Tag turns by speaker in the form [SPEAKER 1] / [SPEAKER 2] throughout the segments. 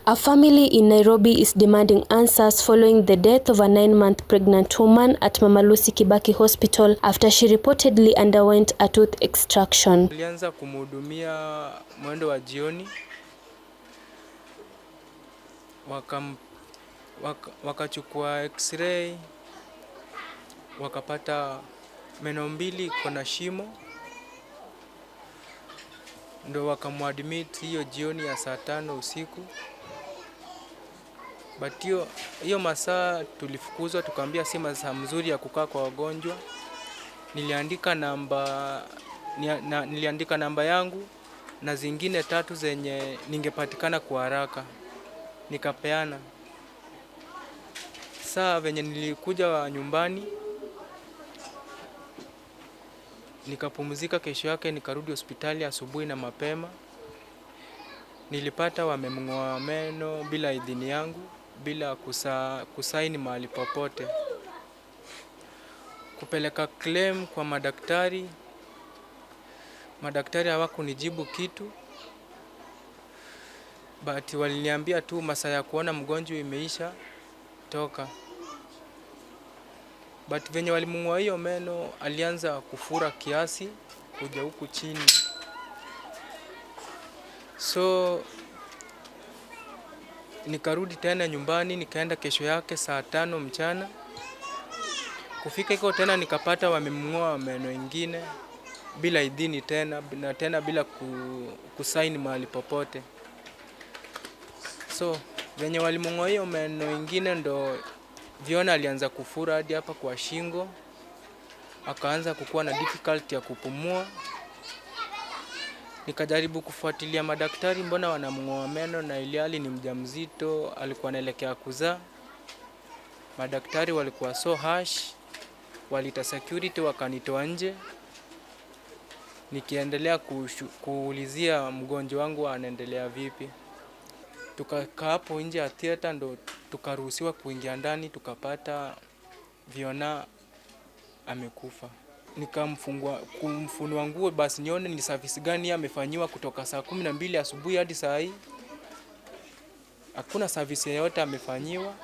[SPEAKER 1] A family in Nairobi is demanding answers following the death of a 9-month pregnant woman at Mama Lucy Kibaki Hospital after she reportedly underwent a tooth extraction.
[SPEAKER 2] Tulianza kumhudumia mwendo wa jioni, wakachukua x-ray, wakapata meno mbili kuna shimo, ndo wakamuadmit hiyo jioni ya saa 5 usiku. But hiyo masaa tulifukuzwa, tukaambia si masaa mzuri ya kukaa kwa wagonjwa. Niliandika namba yangu na zingine 3 zenye ningepatikana kwa haraka, nikapeana. Saa venye nilikuja nyumbani, nikapumzika. Kesho yake nikarudi hospitali asubuhi na mapema. Nilipata wamemng'oa meno bila idhini yangu, bila kusaini mahali popote. Kupeleka claim kwa madaktari hawakunijibu kitu, but waliniambia tu masaa ya kuona mgonjwa imeisha, toka. But venye walimng'oa hiyo meno alianza kufura kiasi kuja huku chini. So nikarudi tena nyumbani, nikaenda kesho yake saa 5 mchana. Kufika iko tena nikapata wamemng'oa meno ingine bila idhini tena bila kusaini mahali popote. So venye walimng'oa hiyo meno ingine ndo viona alianza kufura hadi hapa kwa shingo, akaanza kukuwa na difficulty ya kupumua. Nikajaribu kufuatilia madaktari, mbona wanamng'oa meno na ilhali ni mjamzito, alikuwa anaelekea kuzaa. Madaktari walikuwa so harsh, walita security wakanitoa nje. Nikiendelea kuulizia mgonjwa wangu anaendelea vipi. Tukakaa hapo nje ya theater, ndo tukaruhusiwa kuingia ndani, tukapata viona amekufa. Kumfunua nguo basi nione ni service gani amefanyiwa kutoka saa 12 asubuhi hadi saa hii. Hakuna service yoyote amefanyiwa.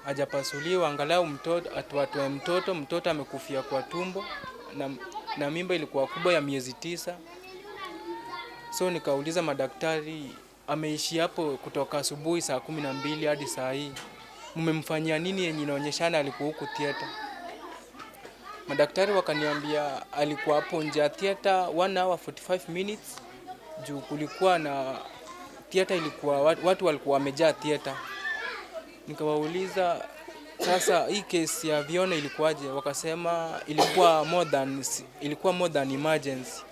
[SPEAKER 2] Hajapasuliwa angalau mtoto amekufia kwa tumbo na mimba ilikuwa kubwa ya miezi 9. So nikauliza madaktari, ameishi hapo kutoka asubuhi saa 12 hadi saa hii, mmemfanyia nini yenye inaonyeshana alikuwa huku theater? Madaktari wakaniambia alikuwa hapo nje ya theater 1 hour 45 minutes juu kulikuwa na theater, ilikuwa watu walikuwa wamejaa theater. Nikawauliza sasa hii case ya Viona ilikuwaje? Wakasema ilikuwa more than emergency.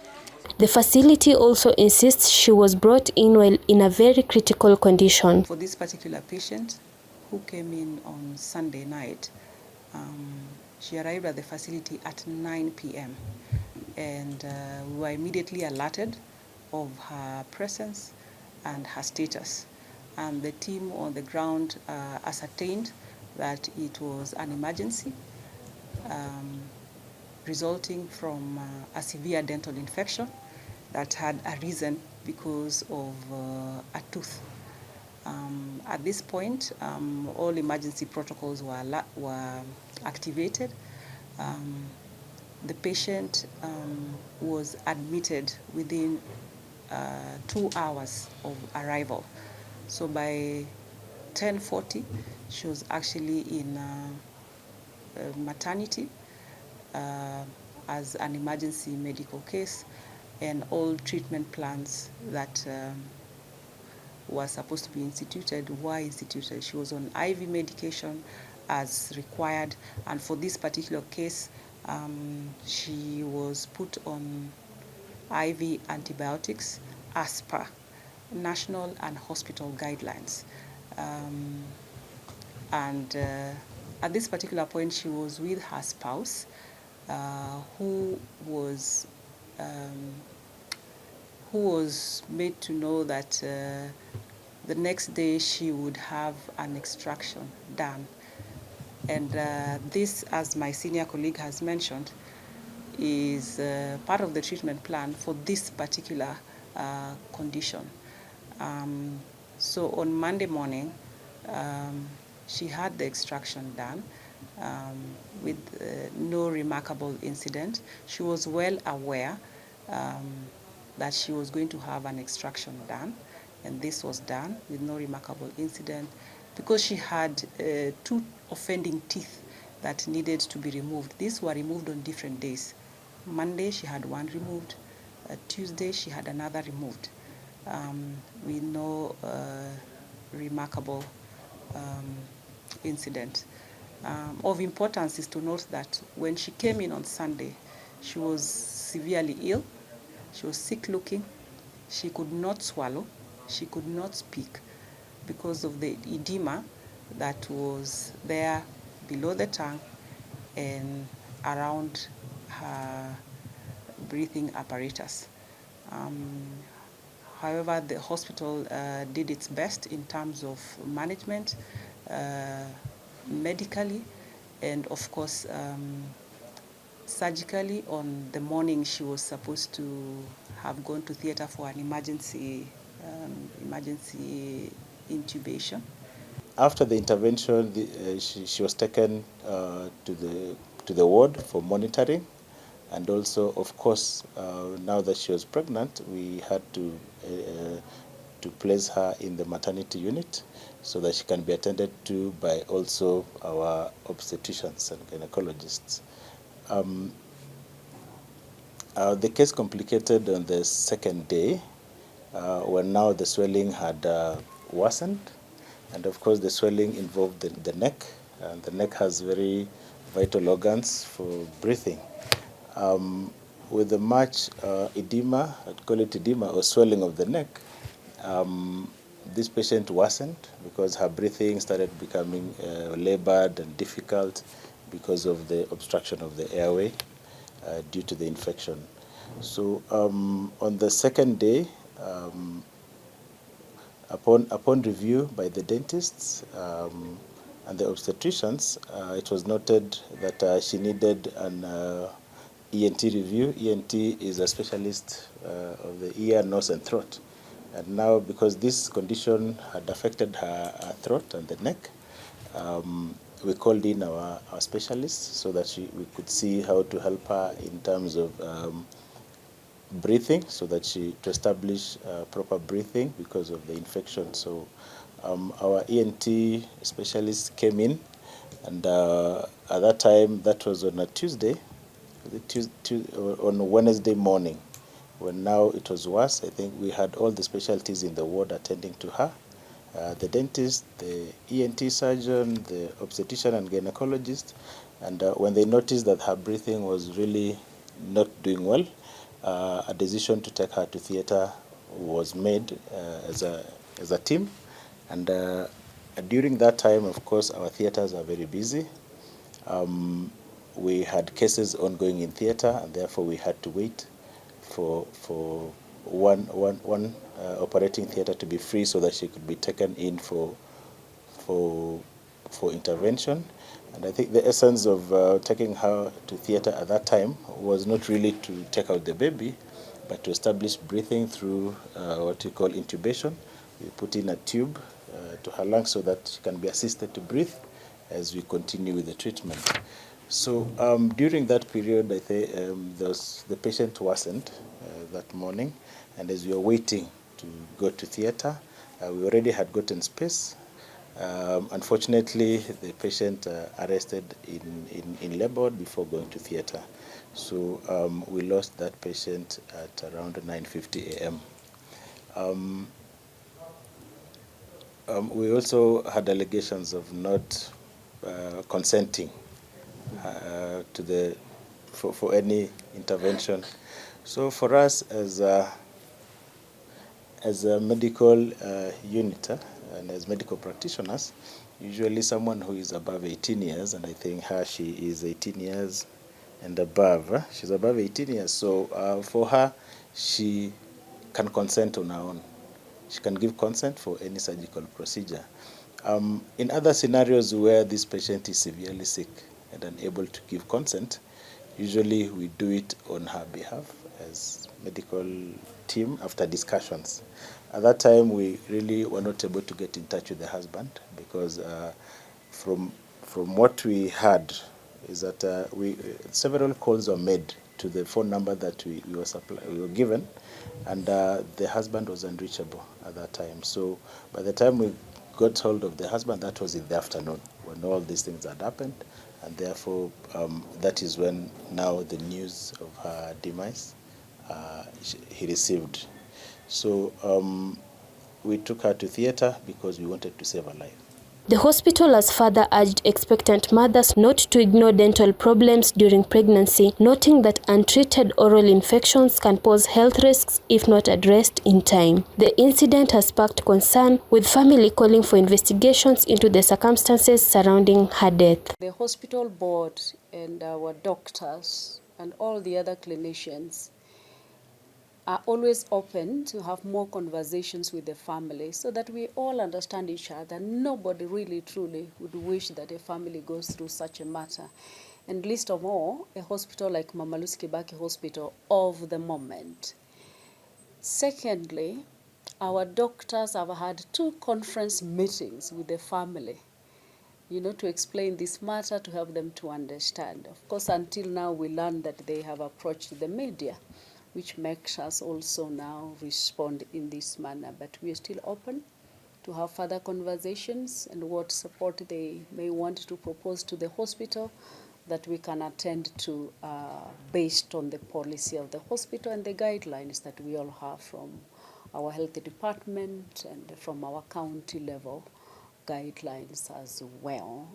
[SPEAKER 1] The facility also insists she was brought in while in a very critical condition.
[SPEAKER 3] For this particular patient who came in on Sunday night, she arrived at the facility at 9 p.m. and we were immediately alerted of her presence and her status. And the team on the ground ascertained that it was an emergency resulting from a severe dental infection that had arisen because of a tooth. At this point, all emergency protocols were activated. The patient was admitted within 2 hours of arrival. So by 10:40, she was actually in maternity as an emergency medical case, and all treatment plans that were supposed to be instituted were instituted. She was on IV medication as required, and for this particular case, she was put on IV antibiotics as per national and hospital guidelines. At this particular point, she was with her spouse, who was made to know that the next day she would have an extraction done. And this, as my senior colleague has mentioned, is part of the treatment plan for this particular condition. So on Monday morning, she had the extraction done with no remarkable incident. She was well aware that she was going to have an extraction done, and this was done with no remarkable incident because she had two offending teeth that needed to be removed. These were removed on different days. Monday she had one removed, Tuesday she had another removed with no remarkable incident. Of importance is to note that when she came in on Sunday, she was severely ill. She was sick looking. She could not swallow. She could not speak because of the edema that was there below the tongue and around her breathing apparatus. However, the hospital did its best in terms of management, medically, and of course, surgically. On the morning she was supposed to have gone to theater for an emergency intubation.
[SPEAKER 4] After the intervention, she was taken to the ward for monitoring, and also, of course, now that she was pregnant, we had to place her in the maternity unit so that she can be attended to by also our obstetricians and gynecologists. The case complicated on the second day when now the swelling had worsened, and of course the swelling involved the neck, and the neck has very vital organs for breathing. With the much edema, I'd call it edema or swelling of the neck, this patient worsened because her breathing started becoming labored and difficult because of the obstruction of the airway due to the infection. So on the second day, upon review by the dentists and the obstetricians, it was noted that she needed an ENT review. ENT is a specialist of the ear, nose, and throat. And now, because this condition had affected her throat and the neck, we called in our specialists so that we could see how to help her in terms of breathing, so that to establish proper breathing because of the infection. So our ENT specialist came in, and at that time, that was on a Tuesday, on Wednesday morning, when now it was worse. I think we had all the specialties in the ward attending to her. The dentist, the ENT surgeon, the obstetrician and gynecologist, and when they noticed that her breathing was really not doing well, a decision to take her to theater was made as a team. And during that time, of course, our theaters are very busy. We had cases ongoing in theater, and therefore we had to wait for one operating theater to be free so that she could be taken in for intervention. And I think the essence of taking her to theater at that time was not really to take out the baby, but to establish breathing through what we call intubation. We put in a tube to her lungs so that she can be assisted to breathe as we continue with the treatment. So during that period, I think the patient worsened that morning, and as we were waiting to go to theater, we already had gotten space. Unfortunately, the patient arrested in labor before going to theater. So we lost that patient at around 9:50 a.m. We also had allegations of not consenting for any intervention. So for us as a medical unit and as medical practitioners, usually someone who is above 18 years, and I think she is 18 years and above. She's above 18 years, so for her, she can consent on her own. She can give consent for any surgical procedure. In other scenarios where this patient is severely sick and unable to give consent, Usually we do it on her behalf as medical team after discussions. At that time, we really were not able to get in touch with the husband because from what we heard is that several calls were made to the phone number that we were given, and the husband was unreachable at that time. So by the time we got hold of the husband, that was in the afternoon when all these things had happened, and therefore that is when now the news of her demise he received. So we took her to theatre because we wanted to save her life.
[SPEAKER 1] The hospital has further urged expectant mothers not to ignore dental problems during pregnancy, noting that untreated oral infections can pose health risks if not addressed in time. The incident has sparked concern, with family calling for investigations into the circumstances surrounding her death.
[SPEAKER 5] The hospital board and our doctors and all the other clinicians are always open to have more conversations with the family so that we all understand each other. Nobody really truly would wish that a family goes through such a matter. And least of all, a hospital like Mama Lucy Kibaki Hospital of the moment. Secondly, our doctors have had 2 conference meetings with the family, to explain this matter, to help them to understand. Of course, until now, we learned that they have approached the media, which makes us also now respond in this manner. But we are still open to have further conversations and what support they may want to propose to the hospital that we can attend to based on the policy of the hospital and the guidelines that we all have from our health department and from our county level guidelines as well.